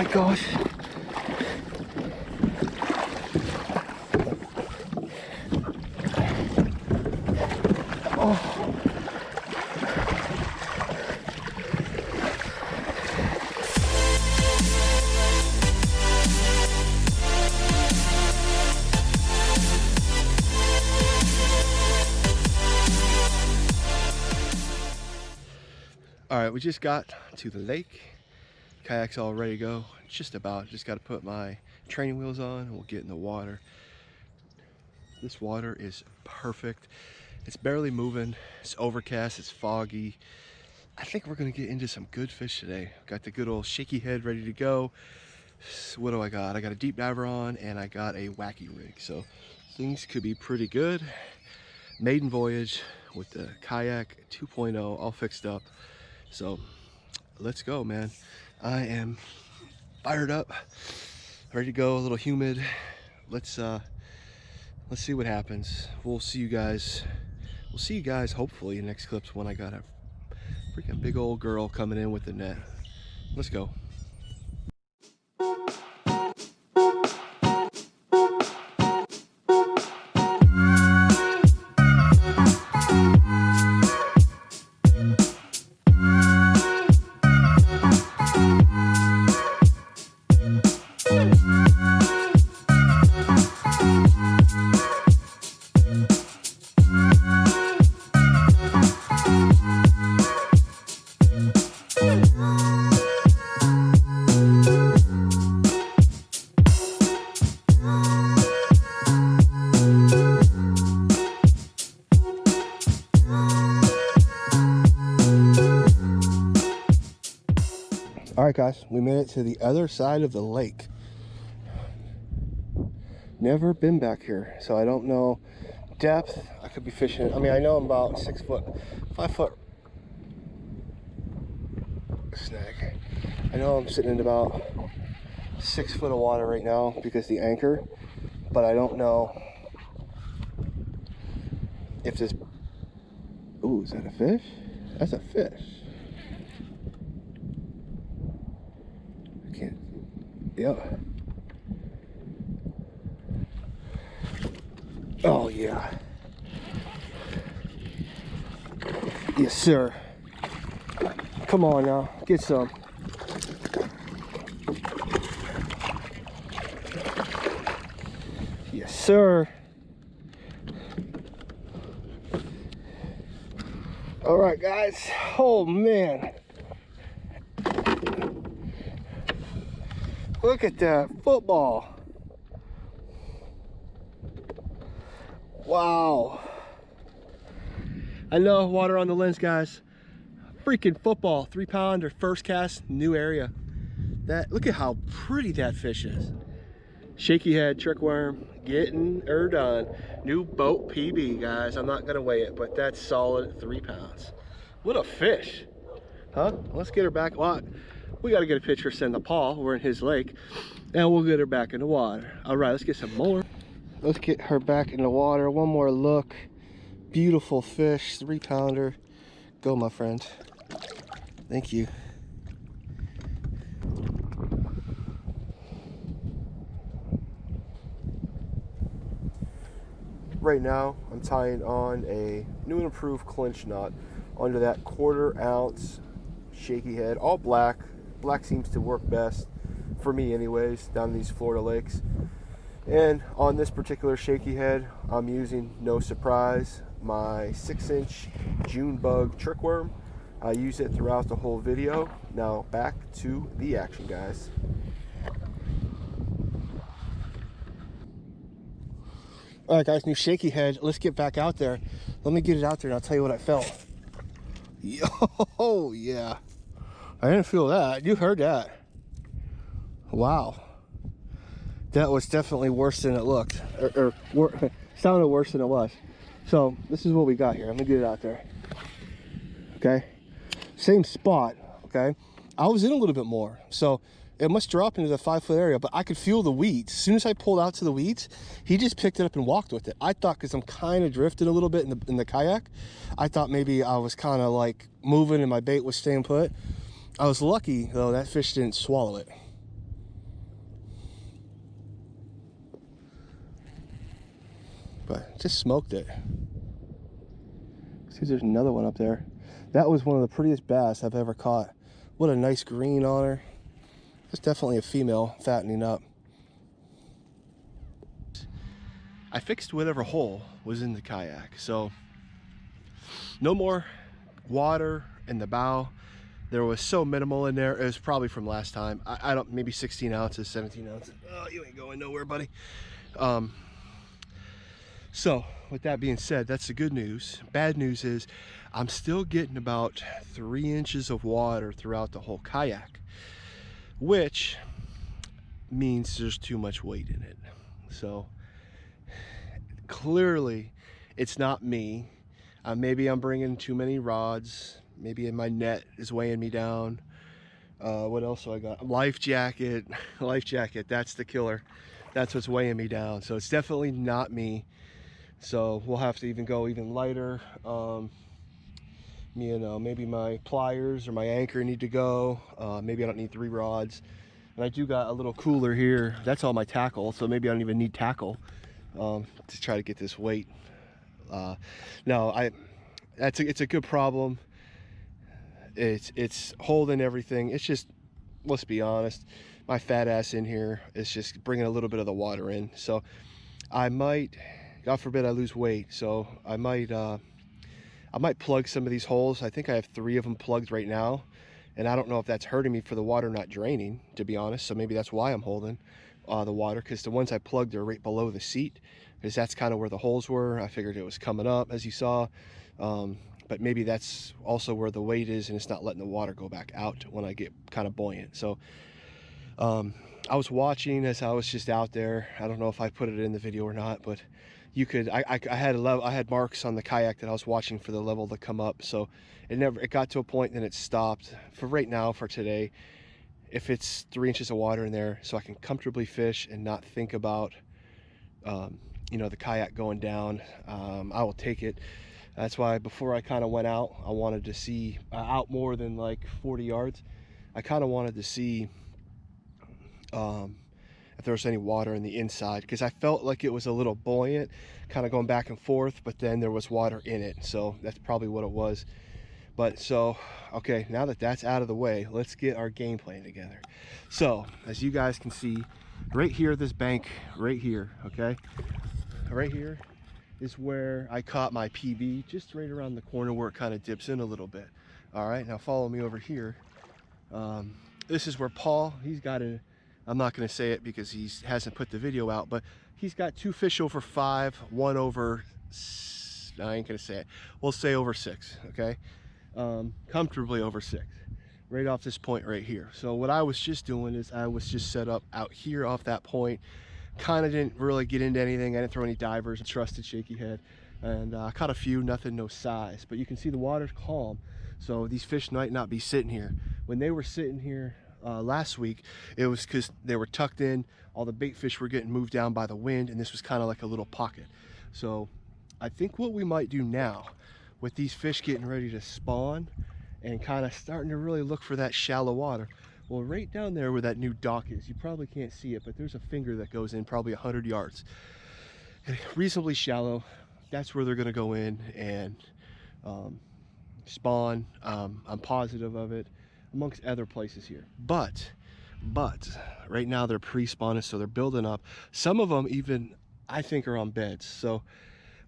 my gosh. Oh. All right, we just got to the lake. Kayak's all ready to go. Just about. Just got to put my training wheels on and we'll get in the water. This water is perfect. It's barely moving. It's overcast. It's foggy. I think we're going to get into some good fish today. Got the good old shaky head ready to go. So what do I got? I got a deep diver on and I got a wacky rig. So things could be pretty good. Maiden voyage with the kayak 2.0 all fixed up. So let's go, man. I am fired up, ready to go. A little humid. Let's see what happens. We'll see you guys hopefully in next clips when I got a freaking big old girl coming in with the net. Let's go. All right, guys, we made it to the other side of the lake. Never been back here, so I don't know depth. I could be fishing. I mean, I know I'm about 6 foot, 5 foot snag. I know I'm sitting in about 6 foot of water right now because the anchor, but I don't know if this. Ooh, is that a fish? That's a fish. Yep. Oh yeah. Yes, sir. Come on now, get some. Yes, sir. All right, guys. Oh man. Look at that football. Wow. I know water on the lens, guys. Freaking football, 3-pounder, first cast, new area. Look at how pretty that fish is. Shaky head, trick worm, getting her done. New boat PB, guys. I'm not gonna weigh it, but that's solid 3 pounds. What a fish. Huh? Let's get her back. Well, we got to get a picture, send to Paul. We're in his lake, and we'll get her back in the water. All right, let's get some more. Let's get her back in the water. One more look. Beautiful fish, 3-pounder. Go, my friend. Thank you. Right now, I'm tying on a new and improved clinch knot onto that 1/4 ounce shaky head, all black. Black seems to work best for me anyways down these Florida lakes. And on this particular shaky head, I'm using, no surprise, my 6-inch June bug trick worm. I use it throughout the whole video. Now back to the action, guys. All right, guys, new shaky head. Let's get back out there. Let me get it out there and I'll tell you what I felt. Yo, yeah. I didn't feel that. You heard that. Wow. That was definitely worse than it looked. Sounded worse than it was. So this is what we got here. I'm gonna get it out there. Okay. Same spot. Okay. I was in a little bit more. So it must drop into the 5-foot area, but I could feel the weeds. As soon as I pulled out to the weeds, he just picked it up and walked with it. I thought, because I'm kind of drifting a little bit in the kayak, I thought maybe I was kind of like moving and my bait was staying put. I was lucky though, that fish didn't swallow it. but just smoked it. See, there's another one up there. That was one of the prettiest bass I've ever caught. What a nice green on her. It's definitely a female fattening up. I fixed whatever hole was in the kayak, so no more water in the bow. There was so minimal in there. It was probably from last time. I don't, maybe 16 ounces, 17 ounces. Oh, you ain't going nowhere, buddy. So with that being said, that's the good news. Bad news is I'm still getting about 3 inches of water throughout the whole kayak, which means there's too much weight in it. So clearly it's not me. Maybe I'm bringing too many rods. Maybe my net is weighing me down. What else do I got? Life jacket. Life jacket, that's the killer. That's what's weighing me down. So it's definitely not me. So we'll have to even go even lighter. Maybe my pliers or my anchor need to go. Maybe I don't need 3 rods. And I do got a little cooler here. That's all my tackle, so maybe I don't even need tackle to try to get this weight. No, it's a good problem. It's holding everything. It's just, let's be honest, my fat ass in here is just bringing a little bit of the water in. So I might, God forbid I lose weight, so I might plug some of these holes. I think I have 3 of them plugged right now, and I don't know if that's hurting me for the water not draining, to be honest. So maybe that's why I'm holding the water, because the ones I plugged are right below the seat, because that's kind of where the holes were. I figured it was coming up, as you saw. But maybe that's also where the weight is, and it's not letting the water go back out when I get kind of buoyant. So I was watching as I was just out there. I don't know if I put it in the video or not, but you could, I had marks on the kayak that I was watching for the level to come up. So it got to a point, then it stopped. For right now, for today, if it's 3 inches of water in there, so I can comfortably fish and not think about the kayak going down, I will take it. That's why before I kind of went out, I wanted to see out more than like 40 yards. I kind of wanted to see if there was any water in the inside, because I felt like it was a little buoyant, kind of going back and forth, but then there was water in it. So that's probably what it was. But so, okay, now that that's out of the way, let's get our game plan together. So as you guys can see, right here, this bank right here, okay, right here is where I caught my PB, just right around the corner where it kind of dips in a little bit. All right, now follow me over here. This is where Paul, he's got a, I'm not going to say it because he hasn't put the video out, but he's got 2 fish over 5, 1 over, I ain't going to say it. We'll say over 6, okay? Comfortably over 6, right off this point right here. So what I was just doing is I was just set up out here off that point. Kind of didn't really get into anything. I didn't throw any divers. Trusted shaky head, and I caught a few, nothing, no size. But you can see the water's calm, so these fish might not be sitting here. When they were sitting here last week, it was because they were tucked in. All the bait fish were getting moved down by the wind, and this was kind of like a little pocket. So I think what we might do now, with these fish getting ready to spawn and kind of starting to really look for that shallow water, well, right down there where that new dock is, you probably can't see it, but there's a finger that goes in probably 100 yards. And reasonably shallow. That's where they're going to go in and spawn. I'm positive of it, amongst other places here. But right now they're pre-spawning, so they're building up. Some of them even, I think, are on beds. So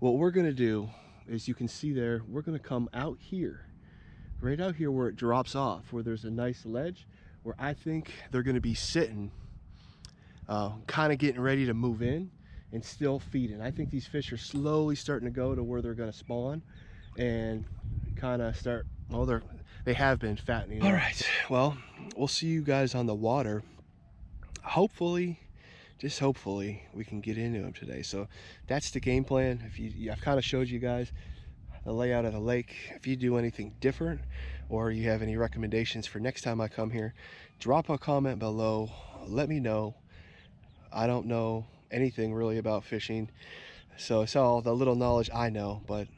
what we're going to do is, you can see there, we're going to come out here, right out here where it drops off, where there's a nice ledge, where I think they're going to be sitting, kind of getting ready to move in and still feeding. I think these fish are slowly starting to go to where they're going to spawn and kind of start, well, they have been fattening. All right, well, we'll see you guys on the water. Hopefully, just hopefully, we can get into them today. So that's the game plan. I've kind of showed you guys the layout of the lake. If you do anything different, or you have any recommendations for next time I come here, drop a comment below. Let me know. I don't know anything really about fishing, so it's all the little knowledge I know, but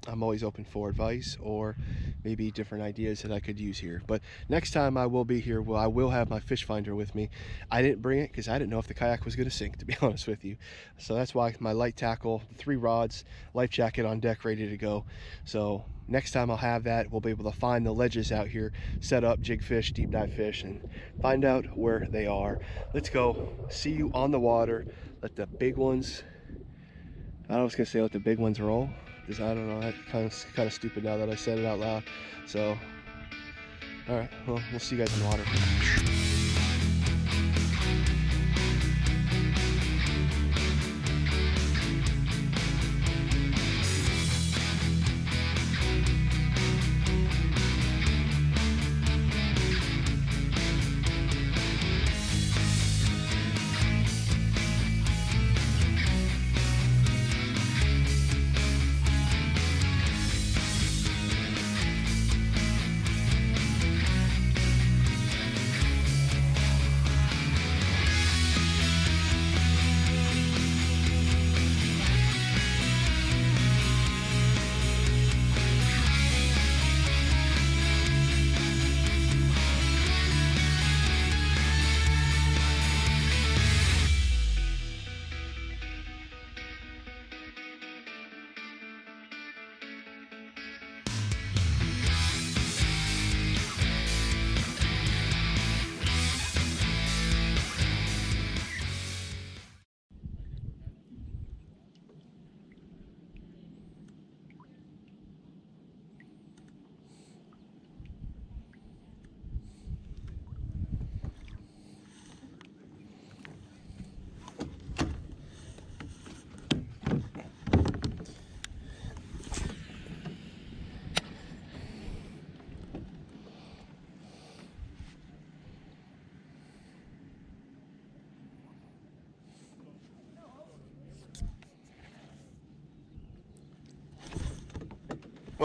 I'm always open for advice or maybe different ideas that I could use here. But next time I will be here, well, I will have my fish finder with me. I didn't bring it because I didn't know if the kayak was going to sink, to be honest with you. So that's why my light tackle, 3 rods, life jacket on deck, ready to go. So next time I'll have that. We'll be able to find the ledges out here, set up, jig fish, deep dive fish, and find out where they are. Let's go. See you on the water. Let the big ones, I was going to say let the big ones roll. I don't know, that's kind of stupid now that I said it out loud. So, all right, well, we'll see you guys in the water.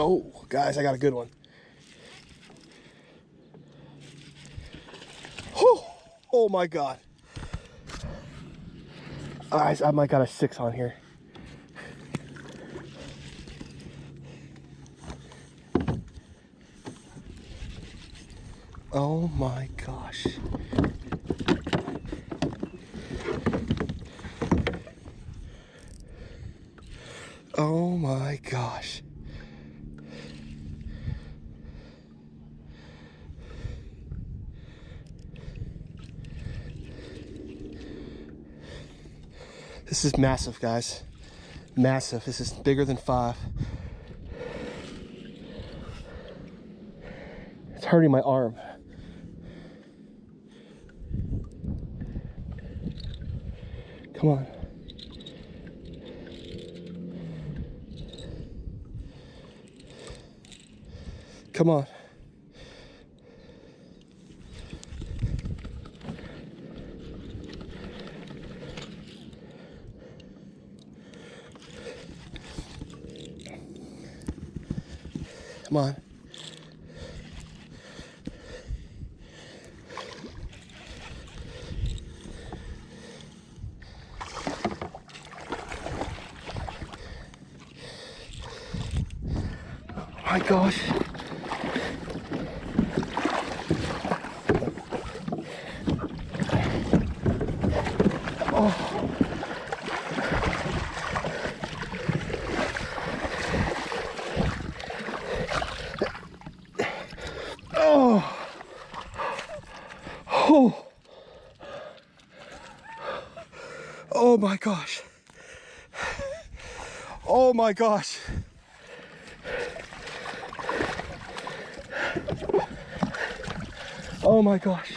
Oh, guys, I got a good one. Oh my God. Guys, I might got a 6 on here. Oh my gosh. Oh my gosh. This is massive, guys. Massive. This is bigger than 5. It's hurting my arm. Come on. Come on. Come on. Oh my gosh. Oh. Oh. Oh. Oh my gosh. Oh my gosh. Oh my gosh.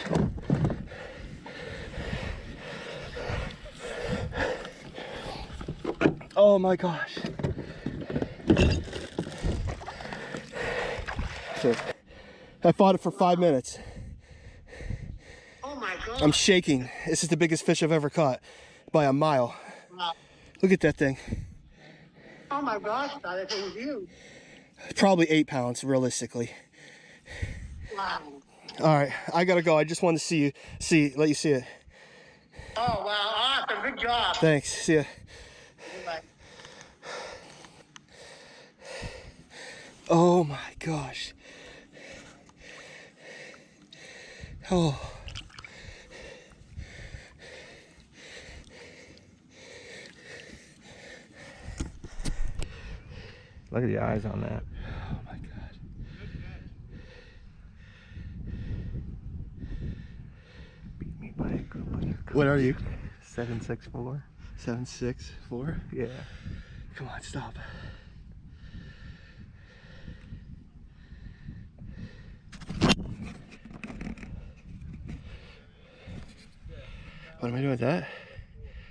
Oh my gosh. So, I fought it for 5 minutes. Oh my God. I'm shaking. This is the biggest fish I've ever caught by a mile. Wow. Look at that thing. Oh my gosh, that was huge. Probably 8 pounds, realistically. Wow. All right, I gotta go. I just wanted to let you see it. Oh wow, awesome, good job. Thanks. See ya. Bye. Oh my gosh. Oh. Look at the eyes on that. Oh my god. Beat me by a good. What are you? 764. 764? Yeah. Come on, stop. What am I doing with that?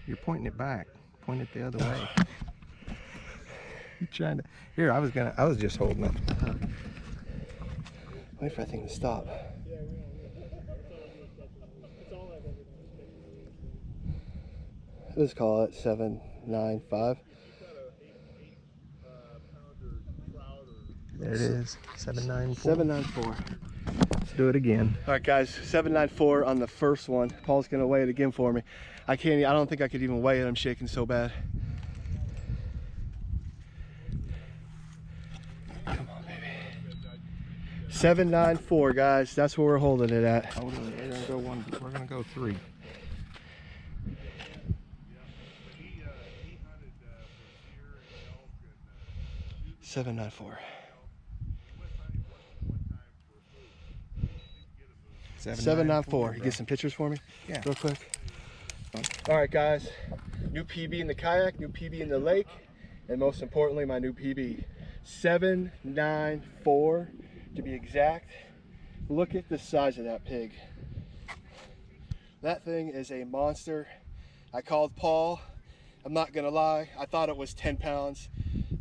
You're pointing it back. Point it the other way. You're trying to. Here, I was just holding it. Wait for that thing to stop. Let's call it 795. There it is. 794. 794. Let's do it again. All right, guys, 794 on the first one. Paul's gonna weigh it again for me. I don't think I could even weigh it. I'm shaking so bad. Come on, baby. 794, guys. That's where we're holding it at. Hold on, we're gonna go one. We're gonna go 3. Seven 794. 794. You get some pictures for me? Yeah. Real quick. All right, guys. New PB in the kayak, new PB in the lake, and most importantly, my new PB. 794 to be exact. Look at the size of that pig. That thing is a monster. I called Paul. I'm not gonna lie, I thought it was 10 pounds.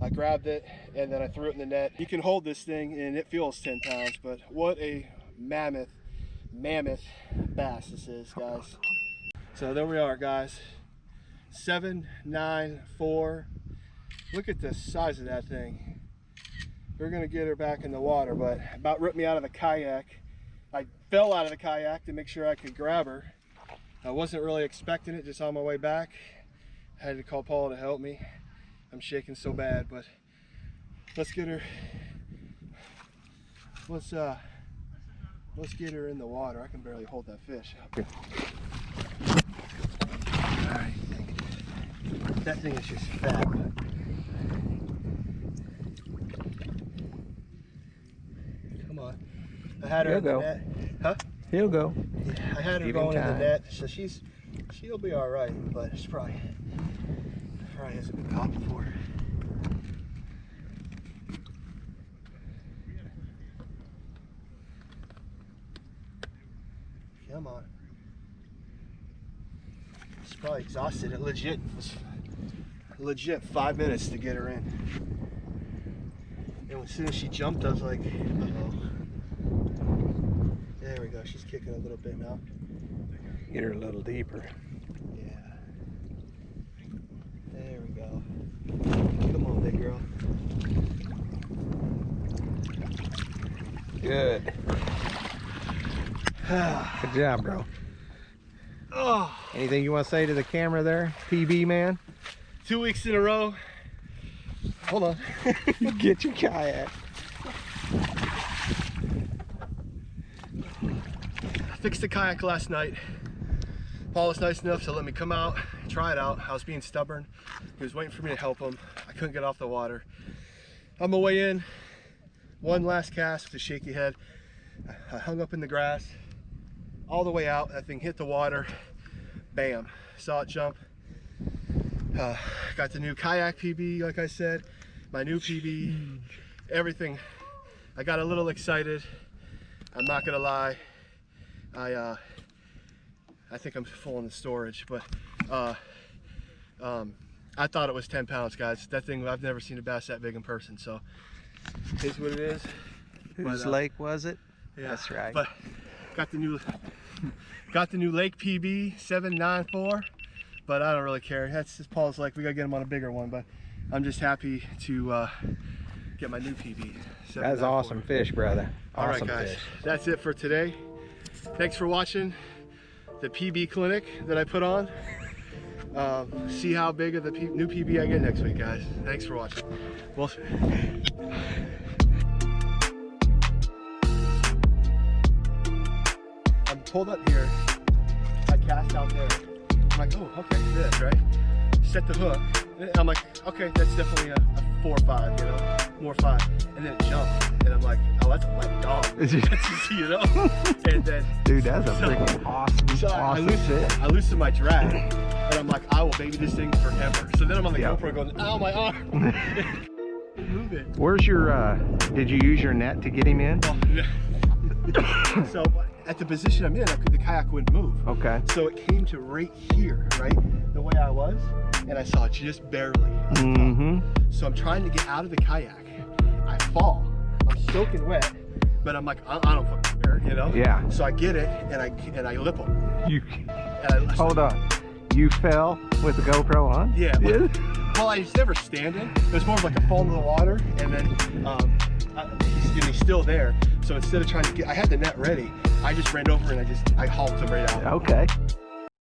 I grabbed it and then I threw it in the net. You can hold this thing and it feels 10 pounds, but what a mammoth bass this is, guys. So there we are, guys. 794. Look at the size of that thing. We're gonna get her back in the water, but about ripped me out of the kayak. I fell out of the kayak to make sure I could grab her. I wasn't really expecting it, just on my way back. I had to call Paul to help me. I'm shaking so bad, but let's get her. Let's get her in the water. I can barely hold that fish. Okay. All right. That thing is just fat. Come on. I had her in the net. Huh? He'll go. Yeah, I had her Give him going in the time. net, so she'll be all right, but it's probably hasn't been caught before. Come on. She's probably exhausted. It legit 5 minutes to get her in. And as soon as she jumped, I was like, uh-oh. There we go. She's kicking a little bit now. Get her a little deeper. Yeah. There we go. Come on, big girl. Good. Good job, bro. Oh, Anything you want to say to the camera there, PB man? 2 weeks in a row. Hold on. Get your kayak. Fixed the kayak last night. Paul was nice enough to let me come out, try it out. I was being stubborn. He was waiting for me to help him. I couldn't get off the water. On my way in, one last cast with a shaky head. I hung up in the grass. All the way out, that thing hit the water. Bam, saw it jump. Got the new kayak PB, like I said. My new PB, everything. I got a little excited. I'm not gonna lie. I think I'm full in the storage, but I thought it was 10 pounds, guys. That thing, I've never seen a bass that big in person, so it is what it is. Whose But, lake was it? Yeah, That's right. But got the new Lake PB 794, but I don't really care. That's just Paul's like, we gotta get him on a bigger one, but I'm just happy to get my new PB. That's awesome fish, brother. All right, Awesome guys, fish. that's it for today. Thanks for watching the PB clinic that I put on. See how big of the new PB I get next week, guys. Thanks for watching. Well. pulled up here. I cast out there. I'm like, oh, okay, this, right? Set the hook. And I'm like, okay, that's definitely a 4 or 5, you know, more 5. And then it jumped. And I'm like, oh, that's a wet dog. You know? And then, Dude, that's a freaking awesome, so awesome fish. I loosened my drag. And I'm like, I will baby this thing forever. So then I'm on the Yep. GoPro going, ow, my arm. Move it. Where's your, did you use your net to get him in? So at the position I'm in, the kayak wouldn't move. Okay. So it came to right here, right? The way I was, and I saw it just barely. Mm-hmm. So I'm trying to get out of the kayak. I fall. I'm soaking wet, but I'm like, I don't fucking care, you know? Yeah. So I get it, and I lip them. You, And I, hold on. You fell with the GoPro on? Yeah. Well, I was never standing. It was more of like a fall into the water, and then he's still there. So instead of trying to get, I had the net ready. I just ran over and I hauled him right out. Okay.